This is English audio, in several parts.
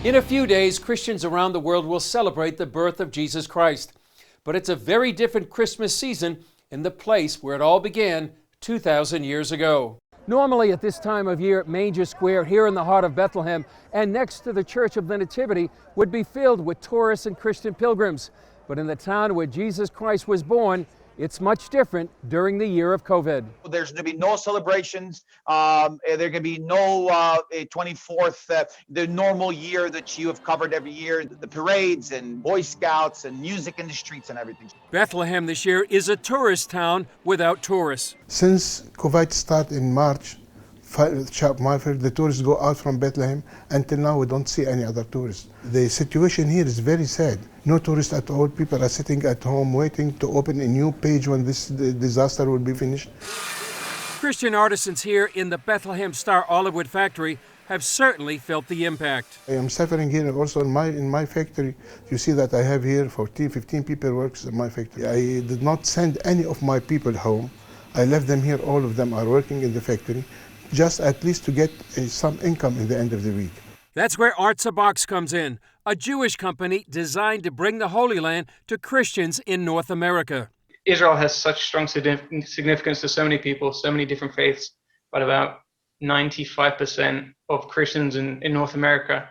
In a few days, Christians around the world will celebrate the birth of Jesus Christ. But it's a very different Christmas season in the place where it all began 2,000 years ago. Normally at this time of year, Manger Square here in the heart of Bethlehem and next to the Church of the Nativity would be filled with tourists and Christian pilgrims. But in the town where Jesus Christ was born, it's much different during the year of COVID. There's going to be no celebrations. There going to be no 24th, the normal year that you have covered every year, the parades and Boy Scouts and music in the streets and everything. Bethlehem this year is a tourist town without tourists. Since COVID started in March, the tourists go out from Bethlehem. Until now, we don't see any other tourists. The situation here is very sad. No tourists at all. People are sitting at home waiting to open a new page when this disaster will be finished. Christian artisans here in the Bethlehem Star Olive Wood factory have certainly felt the impact. I am suffering here also in my factory. You see that I have here 14, 15 people works in my factory. I did not send any of my people home. I left them here. All of them are working in the factory, just at least to get some income in the end of the week. That's where Artza Box comes in, a Jewish company designed to bring the Holy Land to Christians in North America. Israel has such strong significance to so many people, so many different faiths, but about 95% of Christians in North America,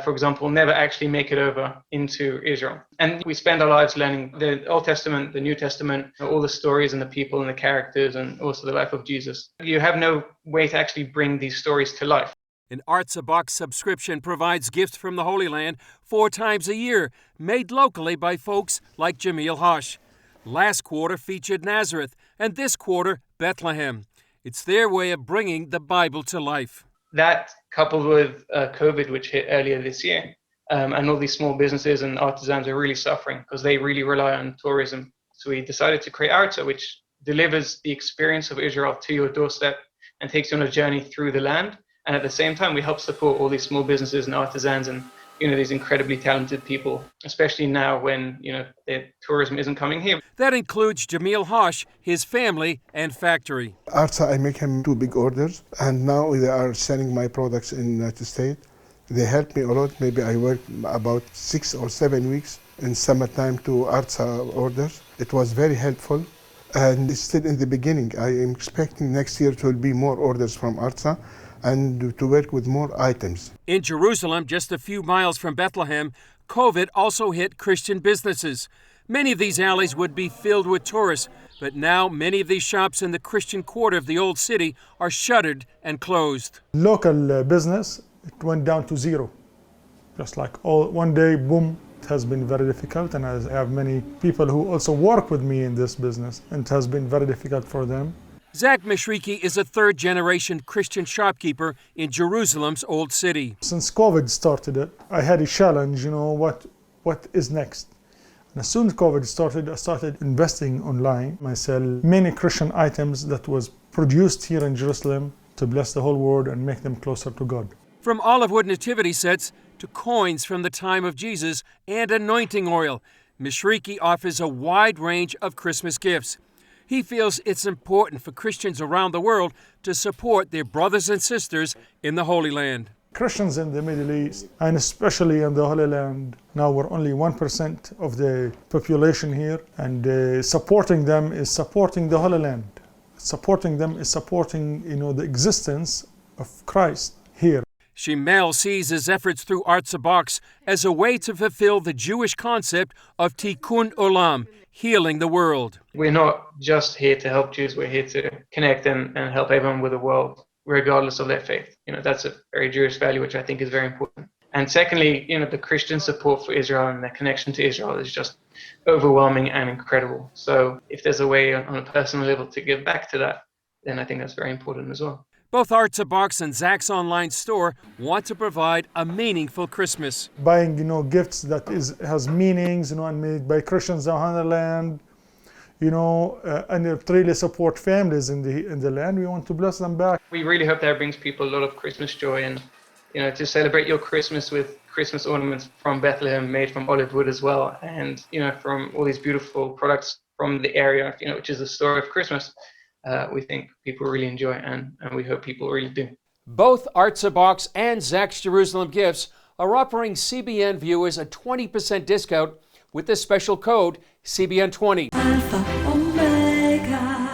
for example, never actually make it over into Israel. And we spend our lives learning the Old Testament, the New Testament, all the stories and the people and the characters and also the life of Jesus. You have no way to actually bring these stories to life. An Artza Box subscription provides gifts from the Holy Land 4 times a year, made locally by folks like Jamil Hosh. Last quarter featured Nazareth, and this quarter, Bethlehem. It's their way of bringing the Bible to life. That, coupled with COVID, which hit earlier this year, and all these small businesses and artisans are really suffering because they really rely on tourism. So we decided to create Artza, which delivers the experience of Israel to your doorstep and takes you on a journey through the land. And at the same time, we help support all these small businesses and artisans and, these incredibly talented people, especially now when, the tourism isn't coming here. That includes Jamil Hosh, his family, and factory. Artza, I make him 2 big orders, and now they are selling my products in the United States. They help me a lot. Maybe I work about 6 or 7 weeks in summertime to Artza orders. It was very helpful, and it's still in the beginning. I am expecting next year to be more orders from Artza and to work with more items. In Jerusalem, just a few miles from Bethlehem, COVID also hit Christian businesses. Many of these alleys would be filled with tourists, but now many of these shops in the Christian quarter of the old city are shuttered and closed. Local business, it went down to zero. Just like one day, boom, it has been very difficult, and I have many people who also work with me in this business, and it has been very difficult for them. Zach Mishriki is a 3rd-generation Christian shopkeeper in Jerusalem's old city. Since COVID started, I had a challenge, what is next? And as soon as COVID started, I started investing online. I sell many Christian items that was produced here in Jerusalem to bless the whole world and make them closer to God. From olive wood nativity sets to coins from the time of Jesus and anointing oil, Mishriki offers a wide range of Christmas gifts. He feels it's important for Christians around the world to support their brothers and sisters in the Holy Land. Christians in the Middle East, and especially in the Holy Land, now we're only 1% of the population here, and supporting them is supporting the Holy Land. Supporting them is supporting, the existence of Christ here. Shimel sees his efforts through Artza Box as a way to fulfill the Jewish concept of tikkun olam, healing the world. We're not just here to help Jews, we're here to connect and help everyone with the world, regardless of their faith. That's a very Jewish value, which I think is very important. And secondly, the Christian support for Israel and their connection to Israel is just overwhelming and incredible. So if there's a way on a personal level to give back to that, then I think that's very important as well. Both Artza Box and Zach's online store want to provide a meaningful Christmas. Buying, gifts that has meanings, and made by Christians on the land, and it really support families in the land. We want to bless them back. We really hope that brings people a lot of Christmas joy, and to celebrate your Christmas with Christmas ornaments from Bethlehem, made from olive wood as well, and from all these beautiful products from the area, which is the story of Christmas. We think people really enjoy, and we hope people really do. Both Artza Box and Zach's Jerusalem gifts are offering CBN viewers a 20% discount with the special code CBN20. Alpha Omega.